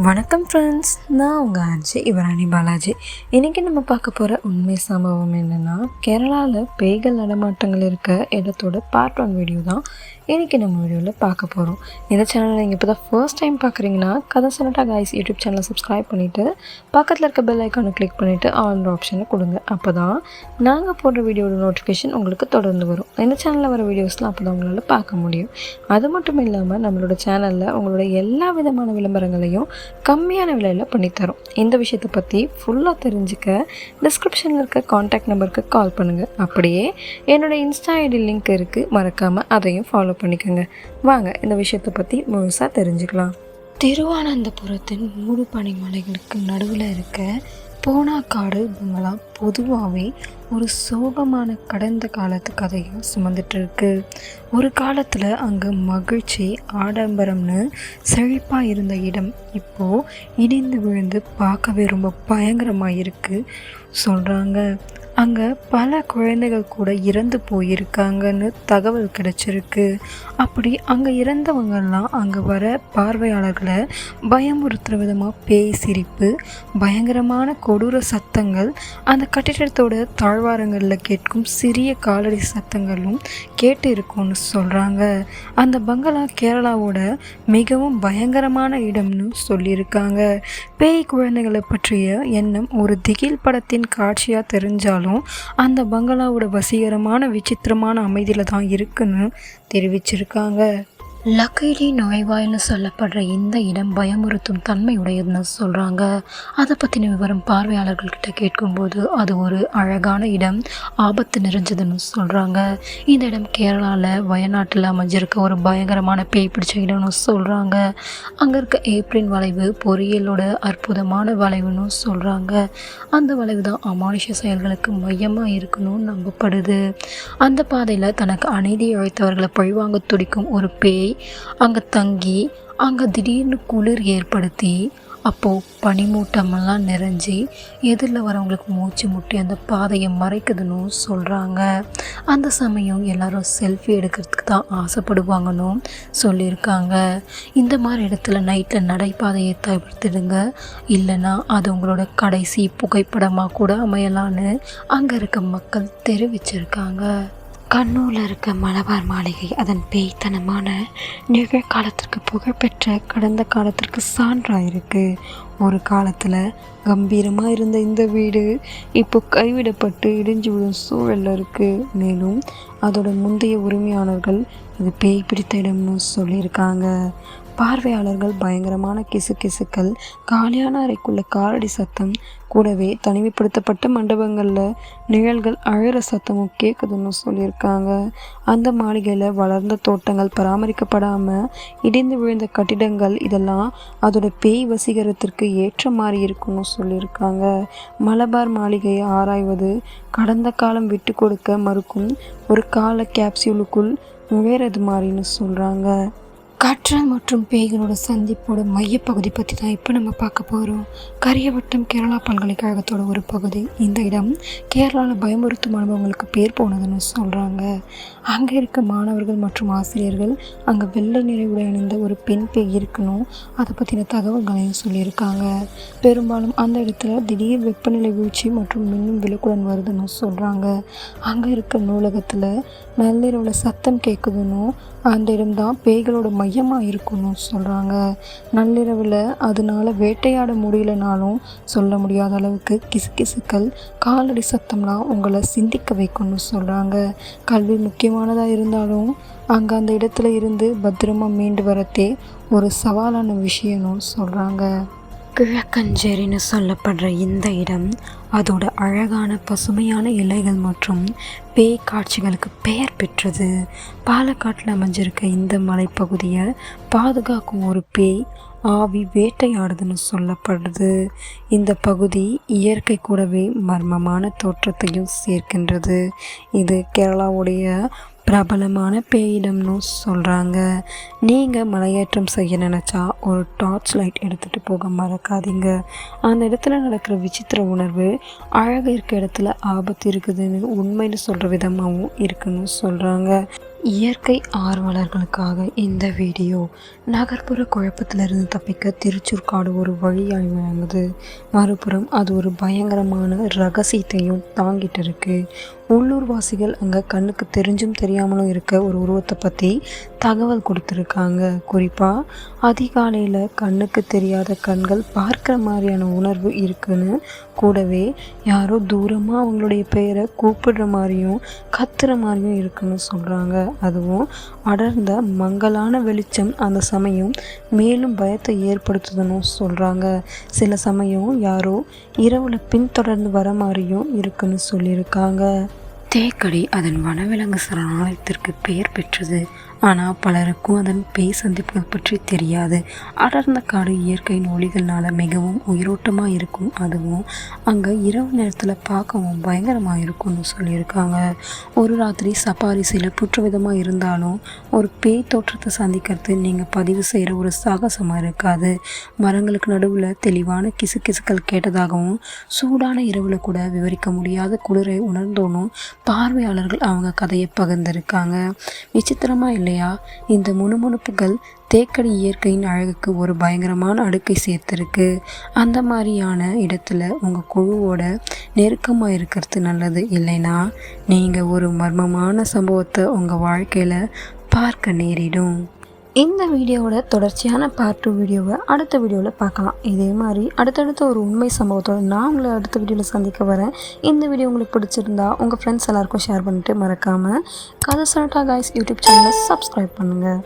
வணக்கம் ஃப்ரெண்ட்ஸ், நான் உங்கள் ஆர்ஜி யுவராணி பாலாஜி. இன்றைக்கி நம்ம பார்க்க போகிற உண்மை சம்பவம் என்னென்னா, கேரளாவில் பேய்கள் நடமாட்டங்கள் இருக்க இடத்தோட பார்ட் 1 வீடியோ தான் இன்றைக்கி நம்ம வீடியோவில் பார்க்க போகிறோம். இந்த சேனலில் நீங்கள் இப்போ தான் ஃபர்ஸ்ட் டைம் பார்க்குறீங்கன்னா கதை சொன்னட்டா காய்ஸ் யூடியூப் சேனலை சப்ஸ்கிரைப் பண்ணிவிட்டு பக்கத்தில் இருக்க பெல் ஐக்கானை கிளிக் பண்ணிவிட்டு ஆல்ன்ற ஆப்ஷனை கொடுங்க. அப்போ தான் நாங்கள் போடுற வீடியோட நோட்டிஃபிகேஷன் உங்களுக்கு தொடர்ந்து வரும். இந்த சேனலில் வர வீடியோஸ்லாம் அப்போ தான் உங்களால் பார்க்க முடியும். அது மட்டும் இல்லாமல் நம்மளோட சேனலில் உங்களோட எல்லா விதமான விளம்பரங்களையும் கம்மியான விலையில் பண்ணித்தரோம். இந்த விஷயத்தை பற்றி ஃபுல்லாக தெரிஞ்சுக்க டிஸ்கிரிப்ஷனில் இருக்க காண்டாக்ட் நம்பருக்கு கால் பண்ணுங்கள். அப்படியே என்னோடய இன்ஸ்டா ஐடி லிங்க் இருக்குது, மறக்காமல் அதையும் ஃபாலோ பண்ணிக்கோங்க. வாங்க இந்த விஷயத்தை பற்றி முழுசாக தெரிஞ்சுக்கலாம். திருவானந்தபுரத்தின் மூடு பனிமலைகளுக்கு நடுவில் இருக்க போனாக்காடு பங்களா பொதுவாகவே ஒரு சோகமான கடந்த காலத்து கதையும் சுமந்துட்டுருக்கு. ஒரு காலத்தில் அங்கே மகிழ்ச்சி ஆடம்பரம்னு செழிப்பாக இருந்த இடம் இப்போது இடிந்து விழுந்து பார்க்கவே ரொம்ப பயங்கரமாக இருக்குது சொல்கிறாங்க. அங்கே பல குழந்தைகள் கூட இறந்து போயிருக்காங்கன்னு தகவல் கிடச்சிருக்கு. அப்படி அங்கே இறந்தவங்கெல்லாம் அங்கே வர பார்வையாளர்களை பயமுறுத்துகிற விதமாக பேய் சிரிப்பு, பயங்கரமான கொடூர சத்தங்கள், அந்த கட்டிடத்தோட தாழ்வாரங்களில் கேட்கும் சிறிய காலடி சத்தங்களும் கேட்டு இருக்கும்னு சொல்கிறாங்க. அந்த பங்களா கேரளாவோட மிகவும் பயங்கரமான இடம்னு சொல்லியிருக்காங்க. பேய் குழந்தைகளை பற்றிய எண்ணம் ஒரு திகில் படத்தின் காட்சியாக தெரிஞ்சாலும் அந்த பங்களாவோட வசீகரமான விசித்திரமான அமைதியில் தான் இருக்குன்னு தெரிவிச்சிருக்காங்க. லக்கைலி நோய்வாய்னு சொல்லப்படுற இந்த இடம் பயமுறுத்தும் தன்மை உடையதுன்னு சொல்கிறாங்க. அதை பற்றின விவரம் பார்வையாளர்கள்கிட்ட கேட்கும்போது அது ஒரு அழகான இடம், ஆபத்து நிறைஞ்சதுன்னு சொல்கிறாங்க. இந்த இடம் கேரளாவில் வயநாட்டில் அமைஞ்சிருக்க ஒரு பயங்கரமான பேய் பிடிச்ச இடம்னு சொல்கிறாங்க. அங்கே இருக்க ஏப்ரின் வளைவு பொறியியலோட அற்புதமான வளைவுன்னு சொல்கிறாங்க. அந்த வளைவு தான் அமானுஷ செயல்களுக்கு மையமாக இருக்கணும்னு நம்பப்படுது. அந்த பாதையில் தனக்கு அநீதி இழைத்தவர்களை பழிவாங்க துடிக்கும் ஒரு பேய் அங்கே தங்கி அங்கே திடீர்னு குளிர் ஏற்படுத்தி அப்போது பனிமூட்டமெல்லாம் நிறைஞ்சி எதிரில் வரவங்களுக்கு மூச்சு முட்டி அந்த பாதையை மறைக்குதுன்னு சொல்கிறாங்க. அந்த சமயம் எல்லாரும் செல்ஃபி எடுக்கிறதுக்கு தான் ஆசைப்படுவாங்கன்னு சொல்லியிருக்காங்க. இந்த மாதிரி இடத்துல நைட்டில் நடைபாதையை தவிர்த்துடுங்க, இல்லைன்னா அது உங்களோட கடைசி புகைப்படமாக கூட அமையலான்னு அங்கே இருக்க மக்கள் தெரிவிச்சிருக்காங்க. கண்ணூரில் இருக்க மலபார் மாளிகை அதன் பேய்த்தனமான நிகழ்காலத்திற்கு புகழ்பெற்ற கடந்த காலத்திற்கு சான்றாக இருக்குது. ஒரு காலத்தில் கம்பீரமாக இருந்த இந்த வீடு இப்போ கைவிடப்பட்டு இடிஞ்சு விடும் சூழலில் இருக்குது. மேலும் அதோட முந்தைய உரிமையாளர்கள் இது பேய் பிடித்த இடம்னு சொல்லியிருக்காங்க. பார்வையாளர்கள் பயங்கரமான கிசுகிசுக்கள், காலியான அறைக்குள்ள காலடி சத்தம், கூடவே தனிமைப்படுத்தப்பட்ட மண்டபங்களில் நிழல்கள் அழற சத்தமும் கேட்குதுன்னு சொல்லியிருக்காங்க. அந்த மாளிகையில் வளர்ந்த தோட்டங்கள், பராமரிக்கப்படாமல் இடிந்து விழுந்த கட்டிடங்கள், இதெல்லாம் அதோட பேய் வசீகரத்திற்கு ஏற்ற மாதிரி இருக்குன்னு சொல்லியிருக்காங்க. மலபார் மாளிகையை ஆராய்வது கடந்த காலம் விட்டு கொடுக்க மறுக்கும் ஒரு கால கேப்சியூலுக்குள் நுழையிறது மாதிரின்னு சொல்கிறாங்க. காற்றல் மற்றும் பேய்களோட சந்திப்போட மையப்பகுதி பற்றி தான் இப்போ நம்ம பார்க்க போகிறோம். கரியவட்டம் கேரளா பல்கலைக்கழகத்தோட ஒரு பகுதி. இந்த இடம் கேரளாவில் பயமுறுத்தும் அனுபவங்களுக்கு பேர் போனதுன்னு சொல்கிறாங்க. அங்கே இருக்க மாணவர்கள் மற்றும் ஆசிரியர்கள் அங்கே வெள்ளை நிறை உடை அணிந்த ஒரு பெண் பேய் இருக்கணும், அதை பற்றின தகவல்களையும் சொல்லியிருக்காங்க. பெரும்பாலும் அந்த இடத்துல திடீர் வெப்பநிலை வீழ்ச்சி மற்றும் மின்னும் விளக்குடன் வருதுன்னு சொல்கிறாங்க. அங்கே இருக்க நூலகத்தில் நள்ளிரவில் சத்தம் கேட்குதுன்னு, அந்த இடம்தான் பேய்களோட மையமாக இருக்குன்னு சொல்கிறாங்க. நள்ளிரவில் அதனால் வேட்டையாட முடியலனாலும் சொல்ல முடியாத அளவுக்கு கிசுகிசுக்கள், காலடி சத்தம்லாம் உங்களை சிந்திக்க வைக்கும்னு சொல்கிறாங்க. கல்வி முக்கியமானதாக இருந்தாலும் அங்கே அந்த இடத்துல இருந்து பத்திரமா மீண்டு வரத்தே ஒரு சவாலான விஷயம்னு சொல்கிறாங்க. கிழக்கஞ்சேரின்னு சொல்லப்படுற இந்த இடம் அதோட அழகான பசுமையான இலைகள் மற்றும் பேய் காட்சிகளுக்கு பெயர் பெற்றது. பாலக்காட்டில் அமைஞ்சிருக்க இந்த மலைப்பகுதியை பாதுகாக்கும் ஒரு பேய் ஆவி வேட்டையாடுதுன்னு சொல்லப்படுது. இந்த பகுதி இயற்கை கூடவே மர்மமான தோற்றத்தையும் சேர்க்கின்றது. இது கேரளாவுடைய பிரபலமான பேயிடம்னு சொல்கிறாங்க. நீங்கள் மலையேற்றம் செய்ய நினச்சா ஒரு டார்ச் லைட் எடுத்துகிட்டு போக மறக்காதீங்க. அந்த இடத்துல நடக்கிற விசித்திர உணர்வு அழகாக இருக்க இடத்துல ஆபத்து இருக்குதுன்னு உண்மைன்னு சொல்கிற விதமாகவும் இருக்குன்னு சொல்கிறாங்க. இயற்கை ஆர்வலர்களுக்காக இந்த வீடியோ. நகர்ப்புற குழப்பத்திலிருந்து தப்பிக்க திருச்சூர் காடு ஒரு வழியாய் வழங்குது. மறுபுறம் அது ஒரு பயங்கரமான ரகசியத்தையும் தாங்கிட்டு இருக்கு. உள்ளூர்வாசிகள் அங்கே கண்ணுக்கு தெரிஞ்சும் தெரியாமலும் இருக்க ஒரு உருவத்தை பற்றி தகவல் கொடுத்துருக்காங்க. குறிப்பாக அதிகாலையில் கண்ணுக்கு தெரியாத கண்கள் பார்க்குற மாதிரியான உணர்வு இருக்குன்னு, கூடவே யாரோ தூரமாக அவங்களுடைய பெயரை கூப்பிடுற மாதிரியும் கத்துற மாதிரியும் இருக்குன்னு சொல்கிறாங்க. அதுவும் அடர்ந்த மங்கலான வெளிச்சம் அந்த சமயம் மேலும் பயத்தை ஏற்படுத்துதுன்னு சொல்கிறாங்க. சில சமயம் யாரோ இரவில் பின்தொடர்ந்து வர மாதிரியும் இருக்குன்னு சொல்லியிருக்காங்க. தேக்கடி அதன் வனவிலங்கு சரணாலயத்திற்கு பெயர் பெற்றது. ஆனால் பலருக்கும் அதன் பேய் சந்திப்புகள் பற்றி தெரியாது. அடர்ந்த காடு இயற்கையின் ஒளிகள்னால மிகவும் உயிரோட்டமாக இருக்கும். அதுவும் அங்கே இரவு நேரத்தில் பார்க்கவும் பயங்கரமாக இருக்கும்னு சொல்லியிருக்காங்க. ஒரு ராத்திரி சஃபாரி சில விதமாக இருந்தாலும் ஒரு பேய் தோற்றத்தை சந்திக்கிறது நீங்கள் பதிவு செய்கிற ஒரு சாகசமாக இருக்காது. மரங்களுக்கு நடுவில் தெளிவான கிசுகிசுக்கள் கேட்டதாகவும் சூடான இரவில் கூட விவரிக்க முடியாத குளிரை உணர்ந்தோனும் பார்வையாளர்கள் அவங்க கதையை பகிர்ந்திருக்காங்க. விசித்திரமாக இல்லையா? இந்த முணுமுணுப்புகள் தேக்கடி இயற்கையின் அழகுக்கு ஒரு பயங்கரமான அடுக்கை சேர்த்துருக்கு. அந்த மாதிரியான இடத்துல உங்கள் குழுவோட நெருக்கமாக இருக்கிறது நல்லது. இல்லைன்னா நீங்கள் ஒரு மர்மமான சம்பவத்தை உங்கள் வாழ்க்கையில் பார்க்க நேரிடும். இந்த வீடியோவோட தொடர்ச்சியான பார்ட் 2 வீடியோவை அடுத்த வீடியோவில் பார்க்கலாம். இதே மாதிரி அடுத்தடுத்த ஒரு உண்மை சம்பவத்தோடு நான் உங்களை அடுத்த வீடியோவில் சந்திக்க வரேன். இந்த வீடியோ உங்களுக்கு பிடிச்சிருந்தா உங்கள் ஃப்ரெண்ட்ஸ் எல்லாருக்கும் ஷேர் பண்ணிட்டு மறக்காமல் கதை சொல்லட்டா காய்ஸ் யூடியூப் சேனலை சப்ஸ்கிரைப் பண்ணுங்கள்.